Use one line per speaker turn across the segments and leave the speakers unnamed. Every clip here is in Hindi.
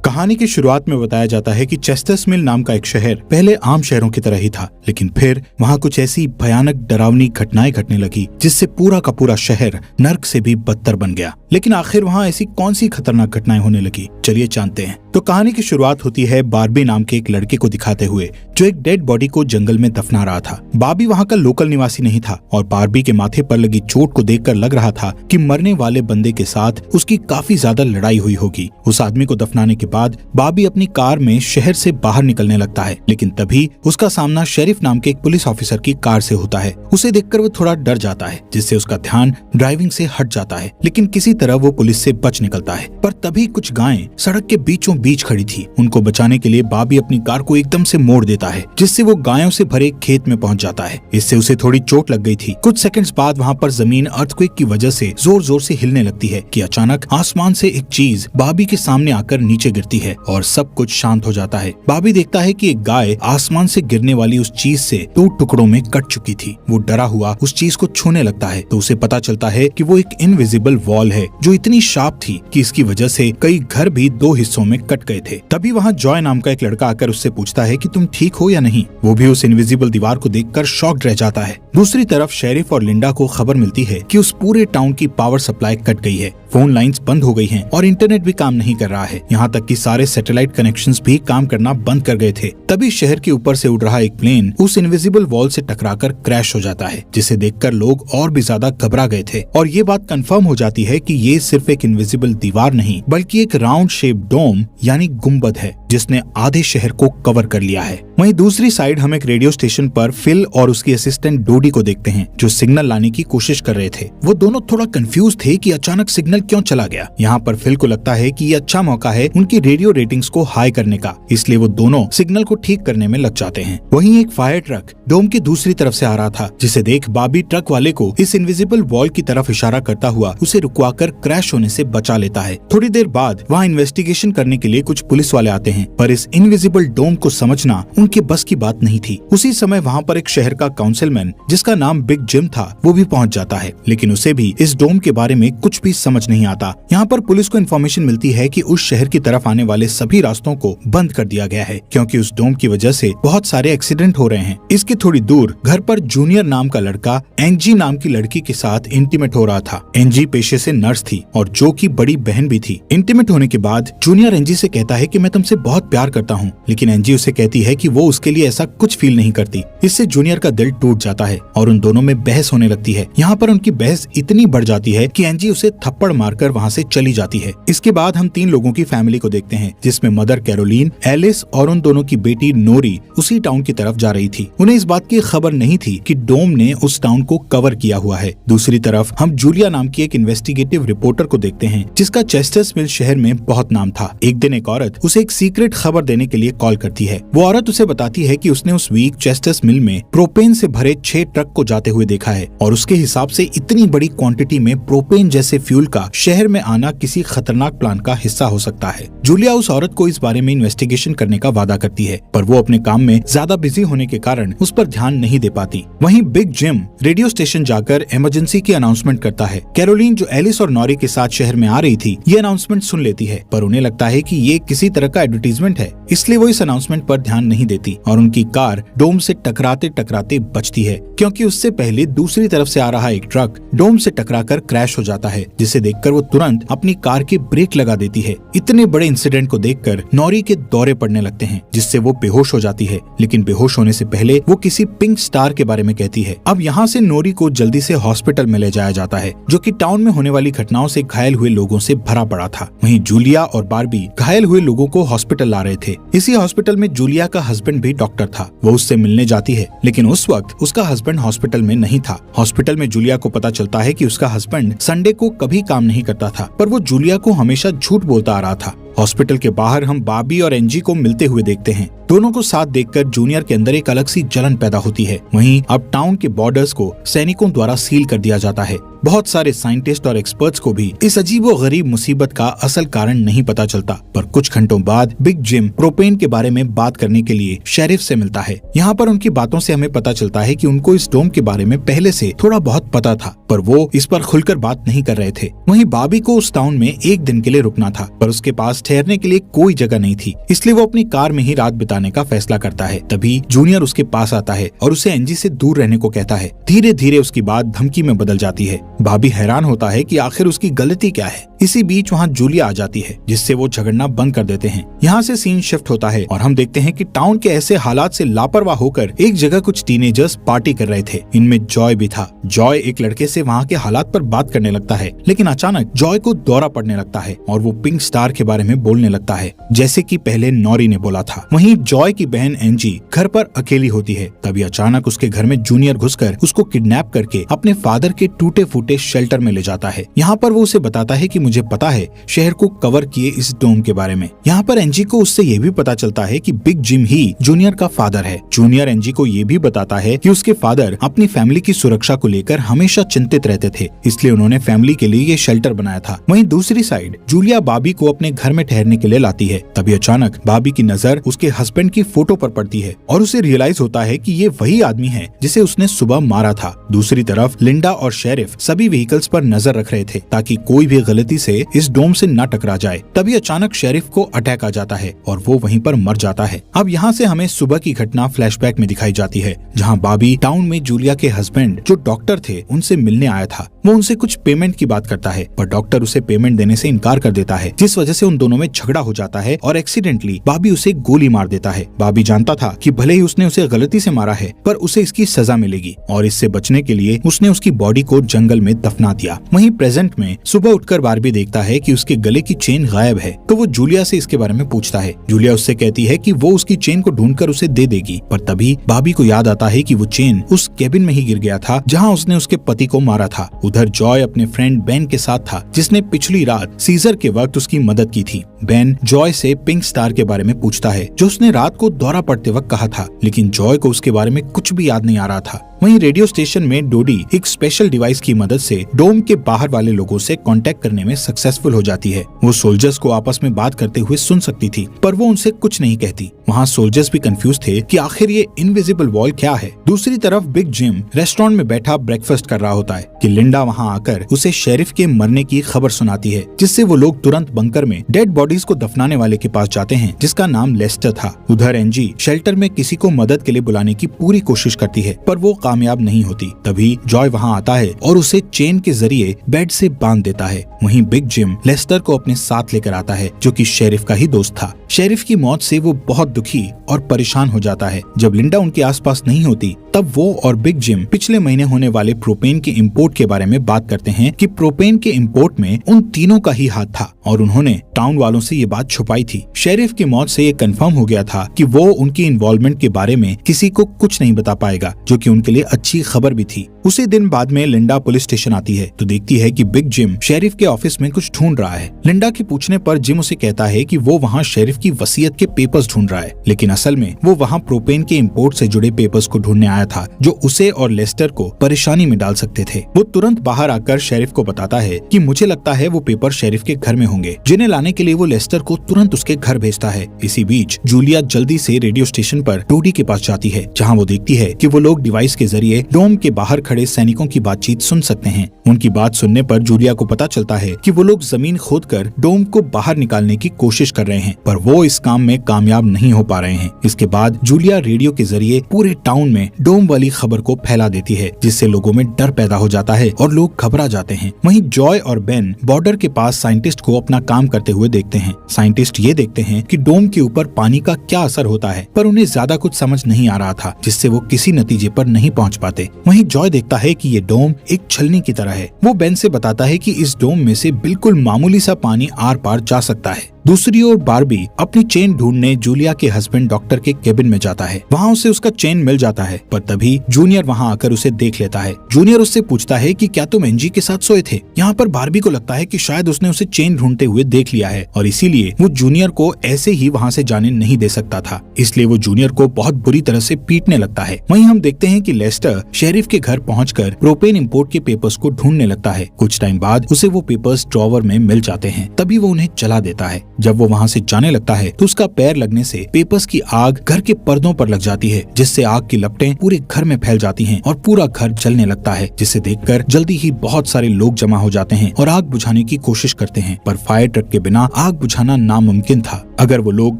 कहानी की शुरुआत में बताया जाता है कि चेस्टर्स मिल नाम का एक शहर पहले आम शहरों की तरह ही था, लेकिन फिर वहाँ कुछ ऐसी भयानक डरावनी घटनाएं घटने लगी जिससे पूरा का पूरा शहर नर्क से भी बदतर बन गया। लेकिन आखिर वहाँ ऐसी कौन सी खतरनाक घटनाएं होने लगी, चलिए जानते हैं। तो कहानी की शुरुआत होती है बार्बी नाम के एक लड़के को दिखाते हुए जो एक डेड बॉडी को जंगल में दफना रहा था। बार्बी वहाँ का लोकल निवासी नहीं था और बार्बी के माथे पर लगी चोट को देखकर लग रहा था कि मरने वाले बंदे के साथ उसकी काफी ज्यादा लड़ाई हुई होगी। उस आदमी को दफनाने के बाद बार्बी अपनी कार में शहर से बाहर निकलने लगता है, लेकिन तभी उसका सामना शेरिफ नाम के एक पुलिस ऑफिसर की कार से होता है। उसे देखकर वो थोड़ा डर जाता है, जिससे उसका ध्यान ड्राइविंग से हट जाता है, लेकिन किसी तरह वो पुलिस से बच निकलता है। पर तभी कुछ गायें सड़क के बीचों बीच खड़ी थी। उनको बचाने के लिए बार्बी अपनी कार को एकदम से मोड़ देता है, जिससे वो गायों से भरे खेत में पहुंच जाता है। इससे उसे थोड़ी चोट लग गई थी। कुछ सेकंड्स बाद वहाँ पर जमीन अर्थक्वेक की वजह से जोर जोर से हिलने लगती है कि अचानक आसमान से एक चीज बार्बी के सामने आकर नीचे गिरती है और सब कुछ शांत हो जाता है। बार्बी देखता है कि एक गाय आसमान से गिरने वाली उस चीज से 2 टुकड़ों में कट चुकी थी। वो डरा हुआ उस चीज को छूने लगता है तो उसे पता चलता है कि वो एक इनविजिबल वॉल है जो इतनी शार्प थी कि इसकी वजह से कई घर भी 2 हिस्सों में कट गए थे। तभी वहाँ जॉय नाम का एक लड़का आकर उससे पूछता है कि तुम ठीक हो या नहीं। वो भी उस इनविजिबल दीवार को देखकर शॉक्ड रह जाता है। दूसरी तरफ शेरिफ और लिंडा को खबर मिलती है कि उस पूरे टाउन की पावर सप्लाई कट गई है, फोन लाइंस बंद हो गई हैं और इंटरनेट भी काम नहीं कर रहा है। यहाँ तक कि सारे सैटेलाइट कनेक्शंस भी काम करना बंद कर गए थे। तभी शहर के ऊपर से उड़ रहा एक प्लेन उस इनविजिबल वॉल से टकराकर क्रैश हो जाता है, जिसे देखकर लोग और भी ज्यादा घबरा गए थे। और ये बात कंफर्म हो जाती है कि ये सिर्फ एक इनविजिबल दीवार नहीं बल्कि एक राउंड शेप डोम यानी गुम्बद है जिसने आधे शहर को कवर कर लिया है। वहीं दूसरी साइड हम एक रेडियो स्टेशन पर फिल और उसकी असिस्टेंट डोडी को देखते हैं जो सिग्नल लाने की कोशिश कर रहे थे। वो दोनों थोड़ा कंफ्यूज थे कि अचानक सिग्नल क्यों चला गया। यहाँ पर फिल को लगता है कि ये अच्छा मौका है उनकी रेडियो रेटिंग्स को हाई करने का, इसलिए वो दोनों सिग्नल को ठीक करने में लग जाते हैं। वहीं एक फायर ट्रक डोम की दूसरी तरफ से आ रहा था, जिसे देख बार्बी ट्रक वाले को इस इनविजिबल वॉल की तरफ इशारा करता हुआ उसे रुकवाकर क्रैश होने से बचा लेता है। थोड़ी देर बाद वहाँ इन्वेस्टिगेशन करने के लिए कुछ पुलिस वाले आते हैं, पर इस इनविजिबल डोम को समझना उनके बस की बात नहीं थी। उसी समय वहाँ पर एक शहर का काउंसिलमैन जिसका नाम बिग जिम था वो भी पहुँच जाता है, लेकिन उसे भी इस डोम के बारे में कुछ भी समझ नहीं आता। यहाँ पर पुलिस को इन्फॉर्मेशन मिलती है कि उस शहर की तरफ आने वाले सभी रास्तों को बंद कर दिया गया है क्योंकि उस डोम की वजह से बहुत सारे एक्सीडेंट हो रहे हैं। इसके थोड़ी दूर घर पर जूनियर नाम का लड़का एंजी नाम की लड़की के साथ इंटीमेट हो रहा था। एंजी पेशे से नर्स थी और जो की बड़ी बहन भी थी। इंटीमेट होने के बाद जूनियर एंजी से कहता है कि मैं तुमसे बहुत प्यार करता हूँ, लेकिन एंजी उसे कहती है कि वो उसके लिए ऐसा कुछ फील नहीं करती। इससे जूनियर का दिल टूट जाता है और उन दोनों में बहस होने लगती है। यहाँ पर उनकी बहस इतनी बढ़ जाती है कि एंजी उसे थप्पड़ मारकर वहाँ से चली जाती है। इसके बाद हम 3 लोगों की फैमिली को देखते हैं, जिसमें मदर कैरोलीन, एलिस और उन दोनों की बेटी नोरी उसी टाउन की तरफ जा रही थी। उन्हें इस बात की खबर नहीं थी कि डोम ने उस टाउन को कवर किया हुआ है। दूसरी तरफ हम जूलिया नाम की एक इन्वेस्टिगेटिव रिपोर्टर को देखते हैं जिसका चेस्टर्स मिल शहर में बहुत नाम था। एक दिन एक औरत उसे एक सीक्रेट खबर देने के लिए कॉल करती है। वो औरत उसे बताती है कि उसने उस वीक चेस्टर्स मिल में प्रोपेन से भरे 6 ट्रक को जाते हुए देखा है और उसके हिसाब से इतनी बड़ी क्वांटिटी में प्रोपेन जैसे फ्यूल का शहर में आना किसी खतरनाक प्लान का हिस्सा हो सकता है। जूलिया उस औरत को इस बारे में इन्वेस्टिगेशन करने का वादा करती है, पर वो अपने काम में ज्यादा बिजी होने के कारण उस पर ध्यान नहीं दे पाती। वहीं बिग जिम रेडियो स्टेशन जाकर इमरजेंसी की अनाउंसमेंट करता है। कैरोलीन जो एलिस और नॉरी के साथ शहर में आ रही थी ये अनाउंसमेंट सुन लेती है, पर उन्हें लगता है कि ये किसी तरह का एडवर्टीजमेंट है, इसलिए वो इस अनाउंसमेंट पर ध्यान नहीं देती और उनकी कार डोम से टकराते टकराते बचती है, क्योंकि उससे पहले दूसरी तरफ से आ रहा एक ट्रक डोम से टकराकर क्रैश हो जाता है, जिसे देखकर वो तुरंत अपनी कार की ब्रेक लगा देती है। इतने बड़े इंसिडेंट को देखकर नॉरी के दौरे पड़ने लगते हैं, जिससे वो बेहोश हो जाती है, लेकिन बेहोश होने से पहले वो किसी पिंक स्टार के बारे में कहती है। अब यहाँ से नॉरी को जल्दी से हॉस्पिटल में ले जाया जाता है, जो कि टाउन में होने वाली घटनाओं से घायल हुए लोगों से भरा पड़ा था। वहीं जूलिया और बार्बी घायल हुए लोगों को हॉस्पिटल ला रहे थे। इसी हॉस्पिटल में जूलिया का हस्बैंड भी डॉक्टर था। वो उससे मिलने जाती है, लेकिन उस वक्त उसका हस्बैंड हॉस्पिटल में नहीं था। हॉस्पिटल में जूलिया को पता चलता है कि उसका हस्बैंड संडे को कभी काम नहीं करता था, पर वो जूलिया को हमेशा झूठ बोलता आ रहा था। हॉस्पिटल के बाहर हम बार्बी और एंजी को मिलते हुए देखते हैं। दोनों को साथ देखकर जूनियर के अंदर एक अलग सी जलन पैदा होती है। वहीं अब टाउन के बॉर्डर्स को सैनिकों द्वारा सील कर दिया जाता है। बहुत सारे साइंटिस्ट और एक्सपर्ट्स को भी इस अजीबोगरीब मुसीबत का असल कारण नहीं पता चलता, पर कुछ घंटों बाद बिग जिम प्रोपेन के बारे में बात करने के लिए शेरिफ से मिलता है। यहाँ पर उनकी बातों से हमें पता चलता है कि उनको इस डोम के बारे में पहले से थोड़ा बहुत पता था, पर वो इस पर खुलकर बात नहीं कर रहे थे। वहीं बार्बी को उस टाउन में एक दिन के लिए रुकना था, पर उसके पास ठहरने के लिए कोई जगह नहीं थी, इसलिए वो अपनी कार में ही रात बिताने का फैसला करता है। तभी जूनियर उसके पास आता है और उसे एंजी से दूर रहने को कहता है। धीरे धीरे उसकी बात धमकी में बदल जाती है। बॉबी हैरान होता है कि आखिर उसकी गलती क्या है। इसी बीच वहाँ जूलिया आ जाती है, जिससे वो झगड़ना बंद कर देते हैं। यहाँ से सीन शिफ्ट होता है और हम देखते हैं कि टाउन के ऐसे हालात से लापरवाह होकर एक जगह कुछ टीनेजर्स पार्टी कर रहे थे। इनमें जॉय भी था। जॉय एक लड़के से वहाँ के हालात पर बात करने लगता है, लेकिन अचानक जॉय को दौरा पड़ने लगता है और वो पिंक स्टार के बारे में बोलने लगता है, जैसे कि पहले नॉरी ने बोला था। वहीं जॉय की बहन एंजी घर पर अकेली होती है। तभी अचानक उसके घर में जूनियर घुसकर उसको किडनैप करके अपने फादर के टूटे फूटे शेल्टर में ले जाता है। यहाँ पर वो उसे बताता है कि मुझे पता है शहर को कवर किए इस डोम के बारे में। यहाँ पर एंजी को उससे ये भी पता चलता है कि बिग जिम ही जूनियर का फादर है। जूनियर एंजी को ये भी बताता है कि उसके फादर अपनी फैमिली की सुरक्षा को लेकर हमेशा चिंतित रहते थे, इसलिए उन्होंने फैमिली के लिए ये शेल्टर बनाया था। वहीं दूसरी साइड जूलिया बॉबी को अपने घर में ठहरने के लिए लाती है। तभी अचानक बॉबी की नजर उसके हस्बैंड की फोटो पर पड़ती है और उसे रियलाइज होता है कि ये वही आदमी है जिसे उसने सुबह मारा था। दूसरी तरफ लिंडा और शेरिफ सभी व्हीकल्स पर नजर रख रहे थे ताकि कोई भी गलती से इस डोम से न टकरा जाए। तभी अचानक शेरिफ को अटैक आ जाता है और वो वहीं पर मर जाता है। अब यहाँ से हमें सुबह की घटना फ्लैशबैक में दिखाई जाती है, जहाँ बॉबी टाउन में जूलिया के हस्बैंड जो डॉक्टर थे उनसे मिलने आया था। वो उनसे कुछ पेमेंट की बात करता है, पर डॉक्टर उसे पेमेंट देने से इनकार कर देता है, जिस वजह से उन दोनों में झगड़ा हो जाता है और एक्सीडेंटली बॉबी उसे गोली मार देता है। बॉबी जानता था कि भले ही उसने उसे गलती से मारा है, पर उसे इसकी सजा मिलेगी और इससे बचने के लिए उसने उसकी बॉडी को जंगल में दफना दिया। वहीं प्रेजेंट में सुबह उठकर बार्बी देखता है कि उसके गले की चेन गायब है, तो वो जूलिया से इसके बारे में पूछता है। जूलिया उससे कहती है कि वो उसकी चेन को ढूंढकर उसे दे देगी, पर तभी बॉबी को याद आता है कि वो चेन उस केबिन में ही गिर गया था जहां उसने उसके पति को मारा था। उधर जॉय अपने फ्रेंड बेन के साथ था, जिसने पिछली रात सीजर के वक्त उसकी मदद की थी। बेन जॉय से पिंक स्टार के बारे में पूछता है, जो उसने रात को दौरा पड़ते वक्त कहा था, लेकिन जॉय को उसके बारे में कुछ भी याद नहीं आ रहा था। वहीं रेडियो स्टेशन में डोडी एक स्पेशल डिवाइस की मदद से डोम के बाहर वाले लोगों से कांटेक्ट करने में सक्सेसफुल हो जाती है। वो सोल्जर्स को आपस में बात करते हुए सुन सकती थी, पर वो उनसे कुछ नहीं कहती। वहाँ सोल्जर्स भी कंफ्यूज थे कि आखिर ये इनविजिबल वॉल क्या है। दूसरी तरफ बिग जिम रेस्टोरेंट में बैठा ब्रेकफास्ट कर रहा होता है कि लिंडा वहाँ आकर उसे शेरिफ के मरने की खबर सुनाती है, जिससे वो लोग तुरंत बंकर में डेड बॉडीज को दफनाने वाले के पास जाते हैं, जिसका नाम लेस्टर था। उधर एंजी शेल्टर में किसी को मदद के लिए बुलाने की पूरी कोशिश करती है, पर वो कामयाब नहीं होती। तभी जॉय वहाँ आता है और उसे चेन के जरिए बेड से बांध देता है। वहीं बिग जिम लेस्टर को अपने साथ लेकर आता है, जो कि शेरिफ का ही दोस्त था। शेरिफ की मौत से वो बहुत दुखी और परेशान हो जाता है। जब लिंडा उनके आसपास नहीं होती, तब वो और बिग जिम पिछले महीने होने वाले प्रोपेन के इंपोर्ट के बारे में बात करते हैं कि प्रोपेन के इंपोर्ट में उन तीनों का ही हाथ था और उन्होंने टाउन वालों से ये बात छुपाई थी। शेरिफ की मौत से ये कंफर्म हो गया था कि वो उनकी इन्वॉल्वमेंट के बारे में किसी को कुछ नहीं बता पाएगा, जो कि उनके लिए अच्छी खबर भी थी। उसी दिन बाद में लिंडा पुलिस स्टेशन आती है तो देखती है कि बिग जिम शेरिफ के ऑफिस में कुछ ढूंढ रहा है। लिंडा के पूछने पर जिम उसे कहता है कि वो वहाँ शेरिफ की वसीयत के पेपर्स ढूंढ रहा है, लेकिन असल में वो वहाँ प्रोपेन के इंपोर्ट से जुड़े पेपर्स को ढूंढने आया था, जो उसे और लेस्टर को परेशानी में डाल सकते थे। वो तुरंत बाहर आकर शेरिफ को बताता है कि मुझे लगता है वो पेपर शेरिफ के घर में होंगे, जिन्हें लाने के लिए वो लेस्टर को तुरंत उसके घर भेजता है। इसी बीच जूलिया जल्दी से रेडियो स्टेशन पर डोडी के पास जाती है, जहाँ वो देखती है कि वो लोग डिवाइस के जरिए डोम के बाहर खड़े सैनिकों की बातचीत सुन सकते हैं। उनकी बात सुनने पर जूलिया को पता चलता है कि वो लोग जमीन खोदकर डोम को बाहर निकालने की कोशिश कर रहे हैं, पर वो इस काम में कामयाब नहीं हो पा रहे हैं। इसके बाद जूलिया रेडियो के जरिए पूरे टाउन में डोम वाली खबर को फैला देती है, जिससे लोगों में डर पैदा हो जाता है और लोग घबरा जाते हैं। वहीं जॉय और बेन बॉर्डर के पास साइंटिस्ट को अपना काम करते हुए देखते हैं। साइंटिस्ट ये देखते हैं कि डोम के ऊपर पानी का क्या असर होता है, पर उन्हें ज्यादा कुछ समझ नहीं आ रहा था, जिससे वो किसी नतीजे पर नहीं पहुंच पाते। वहीं जॉय देखता है कि ये डोम एक छलनी की तरह है। वो बेन से बताता है कि इस डोम में से बिल्कुल मामूली सा पानी आर पार जा सकता है। दूसरी ओर बार्बी अपनी चेन ढूंढने जूलिया के हस्बैंड डॉक्टर के केबिन में जाता है। वहाँ उसे उसका चेन मिल जाता है, पर तभी जूनियर वहाँ आकर उसे देख लेता है। जूनियर उससे पूछता है कि क्या तुम एंजी के साथ सोए थे। यहाँ पर बार्बी को लगता है कि शायद उसने उसे चेन ढूंढते हुए देख लिया है और इसीलिए वो जूनियर को ऐसे ही वहाँ से जाने नहीं दे सकता था, इसलिए वो जूनियर को बहुत बुरी तरह से पीटने लगता है। वहीं हम देखते हैं कि लेस्टर शेरिफ के घर पहुंचकर प्रोपेन इंपोर्ट के पेपर्स को ढूंढने लगता है। कुछ टाइम बाद उसे वो पेपर्स ड्रॉवर में मिल जाते हैं, तभी वो उन्हें जला देता है। जब वो वहाँ से जाने लगता है तो उसका पैर लगने से पेपर्स की आग घर के पर्दों पर लग जाती है, जिससे आग की लपटें पूरे घर में फैल जाती हैं और पूरा घर जलने लगता है, जिसे देखकर जल्दी ही बहुत सारे लोग जमा हो जाते हैं और आग बुझाने की कोशिश करते हैं। पर फायर ट्रक के बिना आग बुझाना नामुमकिन था। अगर वो लोग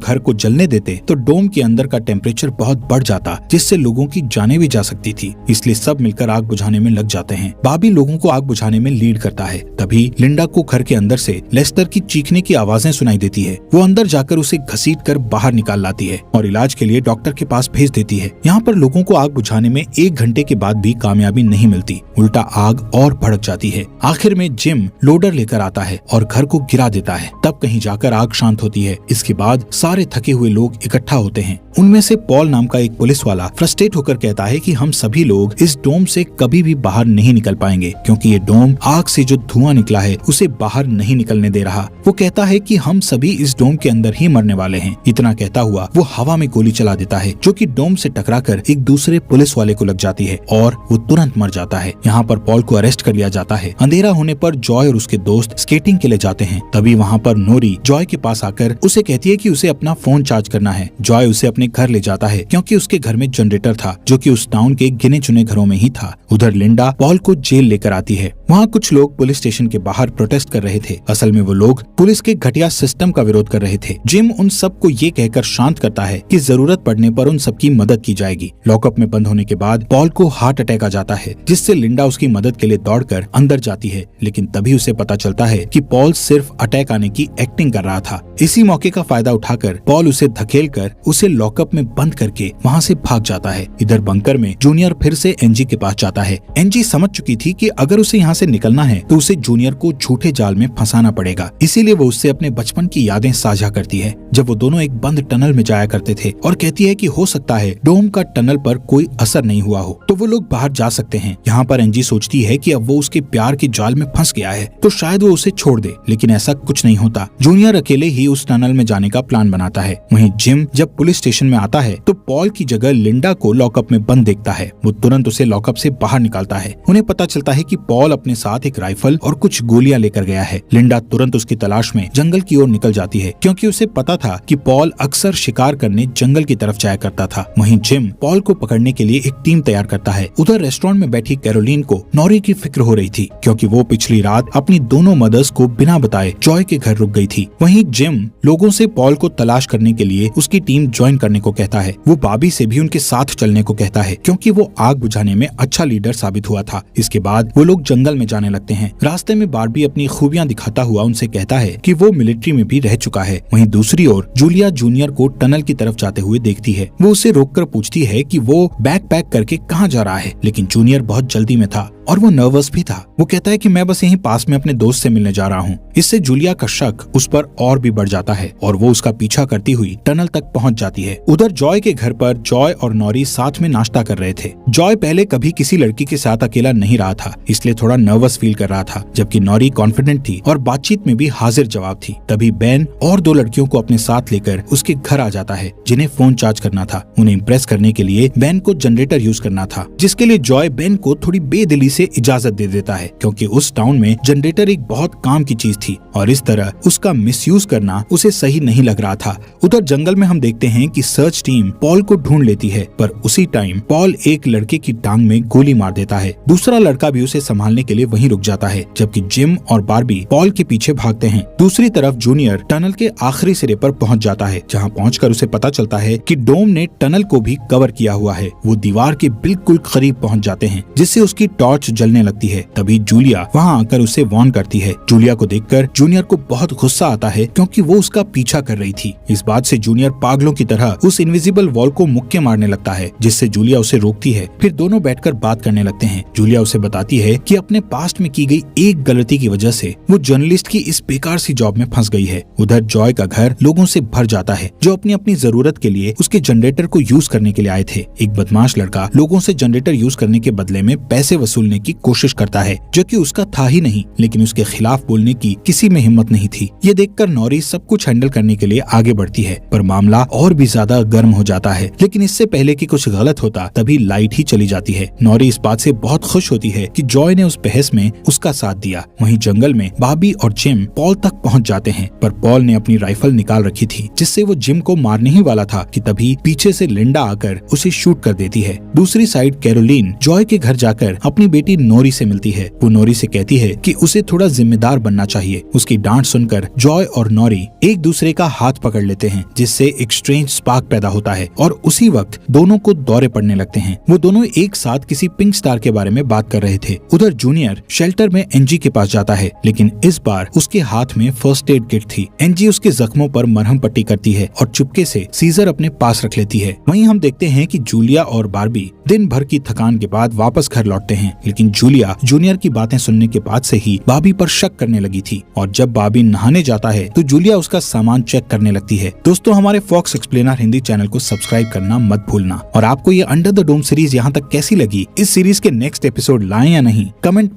घर को जलने देते तो डोम के अंदर का टेम्परेचर बहुत बढ़ जाता, जिससे लोगों की जानें भी जा सकती थी। इसलिए सब मिलकर आग बुझाने में लग जाते हैं। बॉबी लोगों को आग बुझाने में लीड करता है। तभी लिंडा को घर के अंदर से लेस्टर की चीखने की आवाजें सुनाई देती है। वो अंदर जाकर उसे घसीटकर बाहर निकाल लाती है और इलाज के लिए डॉक्टर के पास भेज देती है। यहाँ पर लोगों को आग बुझाने में 1 घंटे के बाद भी कामयाबी नहीं मिलती, उल्टा आग और भड़क जाती है। आखिर में जिम लोडर लेकर आता है और घर को गिरा देता है। तब कहीं जाकर आग शांत होती है। इसके बाद सारे थके हुए लोग इकट्ठा होते हैं। उनमें से पॉल नाम का एक पुलिस वाला फ्रस्ट्रेट होकर कहता है कि हम सभी लोग इस डोम से कभी भी बाहर नहीं निकल पाएंगे, क्योंकि ये डोम आग से जो धुआं निकला है उसे बाहर नहीं निकलने दे रहा। वो कहता है कि हम सभी इस डोम के अंदर ही मरने वाले हैं। इतना कहता हुआ वो हवा में गोली चला देता है, जो कि डोम से टकराकर एक दूसरे पुलिस वाले को लग जाती है और वो तुरंत मर जाता है। यहाँ पर पॉल को अरेस्ट कर लिया जाता है। अंधेरा होने पर जॉय और उसके दोस्त स्केटिंग के लिए जाते हैं। तभी वहाँ पर नोरी जॉय के पास आकर उसे कहती है कि उसे अपना फोन चार्ज करना है। जॉय उसे अपने घर ले जाता है, क्योंकि उसके घर में जनरेटर था, जो कि उस टाउन के गिने चुने घरों में ही था। उधर लिंडा पॉल को जेल लेकर आती है। वहाँ कुछ लोग पुलिस स्टेशन के बाहर प्रोटेस्ट कर रहे थे। असल में वो लोग पुलिस के घटिया सिस्टम का विरोध कर रहे थे। जिम उन सबको ये कहकर शांत करता है कि जरूरत पड़ने पर उन सबकी मदद की जाएगी। लॉकअप में बंद होने के बाद पॉल को हार्ट अटैक आ जाता है, जिससे लिंडा उसकी मदद के लिए दौड़कर अंदर जाती है। लेकिन तभी उसे पता चलता है कि पॉल सिर्फ अटैक आने की एक्टिंग कर रहा था। इसी मौके का फायदा उठाकर पॉल उसे धकेलकर उसे लॉकअप में बंद करके वहाँ से भाग जाता है। इधर बंकर में जूनियर फिर से एनजी के पास जाता है। एनजी समझ चुकी थी कि अगर उसे यहाँ से निकलना है तो उसे जूनियर को झूठे जाल में फंसाना पड़ेगा। इसीलिए वो उससे अपने बचपन की यादें साझा करती है, जब वो दोनों एक बंद टनल में जाया करते थे, और कहती है कि हो सकता है डोम का टनल पर कोई असर नहीं हुआ हो, तो वो लोग बाहर जा सकते हैं। यहाँ पर एनजी सोचती है कि अब वो उसके प्यार के जाल में फंस गया है, तो शायद वो उसे छोड़ दे, लेकिन ऐसा कुछ नहीं होता। जूनियर अकेले ही उस टनल में जाने का प्लान बनाता है। वहीं जिम जब पुलिस स्टेशन में आता है तो पॉल की जगह लिंडा को लॉकअप में बंद देखता है। वो तुरंत उसे लॉकअप से बाहर निकालता है। उन्हें पता चलता है कि पॉल अपने साथ एक राइफल और कुछ गोलियां लेकर गया है। लिंडा तुरंत उसकी तलाश में जंगल की ओर निकल जाती है, क्योंकि उसे पता था कि पॉल अक्सर शिकार करने जंगल की तरफ जाया करता था। वहीं जिम पॉल को पकड़ने के लिए एक टीम तैयार करता है। उधर रेस्टोरेंट में बैठी कैरोलीन को नॉरी की फिक्र हो रही थी, क्योंकि वो पिछली रात अपनी दोनों मदर्स को बिना बताए जॉय के घर रुक गई थी। वहीं जिम लोगों से पॉल को तलाश करने के लिए उसकी टीम ज्वाइन करने को कहता है। वो बॉबी से भी उनके साथ चलने को कहता है, क्योंकि वो आग बुझाने में अच्छा लीडर साबित हुआ था। इसके बाद वो लोग जंगल में जाने लगते हैं। रास्ते में बार्बी अपनी खूबियां दिखाता हुआ उनसे कहता है कि वो मिलिट्री में भी रह चुका है। वहीं दूसरी ओर जूलिया जूनियर को टनल की तरफ जाते हुए देखती है। वो उसे रोककर पूछती है कि वो बैग पैक करके कहाँ जा रहा है, लेकिन जूनियर बहुत जल्दी में था और वो नर्वस भी था। वो कहता है कि मैं बस यहीं पास में अपने दोस्त से मिलने जा रहा हूँ। इससे जूलिया का शक उस पर और भी बढ़ जाता है और वो उसका पीछा करती हुई टनल तक पहुँच जाती है। उधर जॉय के घर पर जॉय और नॉरी साथ में नाश्ता कर रहे थे। जॉय पहले कभी किसी लड़की के साथ अकेला नहीं रहा था, इसलिए थोड़ा नर्वस फील कर रहा था, जबकि नॉरी कॉन्फिडेंट थी और बातचीत में भी हाजिर जवाब थी। तभी बेन और 2 लड़कियों को अपने साथ लेकर उसके घर आ जाता है, जिन्हें फोन चार्ज करना था। उन्हें इम्प्रेस करने के लिए बेन को जनरेटर यूज करना था, जिसके लिए जॉय बेन को थोड़ी बेदिली से इजाजत दे देता है, क्योंकि उस टाउन में जनरेटर एक बहुत काम की चीज थी और इस तरह उसका मिसयूज करना उसे सही नहीं लग रहा था। उधर जंगल में हम देखते हैं कि सर्च टीम पॉल को ढूंढ लेती है, पर उसी टाइम पॉल एक लड़के की टांग में गोली मार देता है। दूसरा लड़का भी उसे संभालने के लिए वहीं रुक जाता है, जबकि जिम और बार्बी पॉल के पीछे भागते हैं। दूसरी तरफ जूनियर टनल के आखिरी सिरे पर पहुंच जाता है, जहां पहुंचकर उसे पता चलता है कि डोम ने टनल को भी कवर किया हुआ है। वो दीवार के बिल्कुल करीब पहुंच जाते हैं, जिससे उसकी टॉर्च जलने लगती है। तभी जूलिया वहां आकर उसे वार्न करती है। जूलिया को देखकर जूनियर को बहुत गुस्सा आता है, क्योंकि वो उसका पीछा कर रही थी। इस बात से जूनियर पागलों की तरह उस इनविजिबल वॉल को मुक्के मारने लगता है, जिससे जूलिया उसे रोकती है। फिर दोनों बैठकर बात करने लगते हैं। जूलिया उसे बताती है कि अपने पास्ट में की गई एक गलती की वजह से वो जर्नलिस्ट की इस बेकार सी जॉब में फंस गई है। उधर जॉय का घर लोगों से भर जाता है, जो अपनी अपनी जरूरत के लिए उसके जनरेटर को यूज करने के लिए आए थे। एक बदमाश लड़का लोगों से जनरेटर यूज करने के बदले में पैसे वसूलने बोलने की कोशिश करता है, जो कि उसका था ही नहीं, लेकिन उसके खिलाफ बोलने की किसी में हिम्मत नहीं थी। ये देखकर नॉरी सब कुछ हैंडल करने के लिए आगे बढ़ती है, पर मामला और भी ज्यादा गर्म हो जाता है। लेकिन इससे पहले कि कुछ गलत होता तभी लाइट ही चली जाती है। नॉरी इस बात से बहुत खुश होती है कि जॉय ने उस बहस में उसका साथ दिया। वहीं जंगल में बॉबी और जिम पॉल तक पहुंच जाते हैं, पर पॉल ने अपनी राइफल निकाल रखी थी, जिससे वो जिम को मारने ही वाला था कि तभी पीछे से लिंडा आकर उसे शूट कर देती है। दूसरी साइड कैरोलीन जॉय के घर जाकर अपनी बेटी नोरी से मिलती है। वो नोरी से कहती है कि उसे थोड़ा जिम्मेदार बनना चाहिए। उसकी डांट सुनकर जॉय और नोरी एक दूसरे का हाथ पकड़ लेते हैं, जिससे एक स्ट्रेंज स्पार्क पैदा होता है और उसी वक्त दोनों को दौरे पड़ने लगते हैं। वो दोनों एक साथ किसी पिंक स्टार के बारे में बात कर रहे थे। उधर जूनियर शेल्टर में एनजी के पास जाता है, लेकिन इस बार उसके हाथ में फर्स्ट एड किट थी। एनजी उसके जख्मों पर मरहम पट्टी करती है और चुपके से सीजर अपने पास रख लेती है। वहीं हम देखते हैं कि जूलिया और बार्बी दिन भर की थकान के बाद वापस घर लौटते हैं, लेकिन जूलिया जूनियर की बातें सुनने के बाद से ही बार्बी पर शक करने लगी थी और जब बार्बी नहाने जाता है तो जूलिया उसका सामान चेक करने लगती है। दोस्तों, हमारे फॉक्स एक्सप्लेनर हिंदी चैनल को सब्सक्राइब करना मत भूलना। और आपको ये अंडर द डोम सीरीज यहाँ तक कैसी लगी, इस सीरीज के नेक्स्ट एपिसोड लाएं या नहीं, कमेंट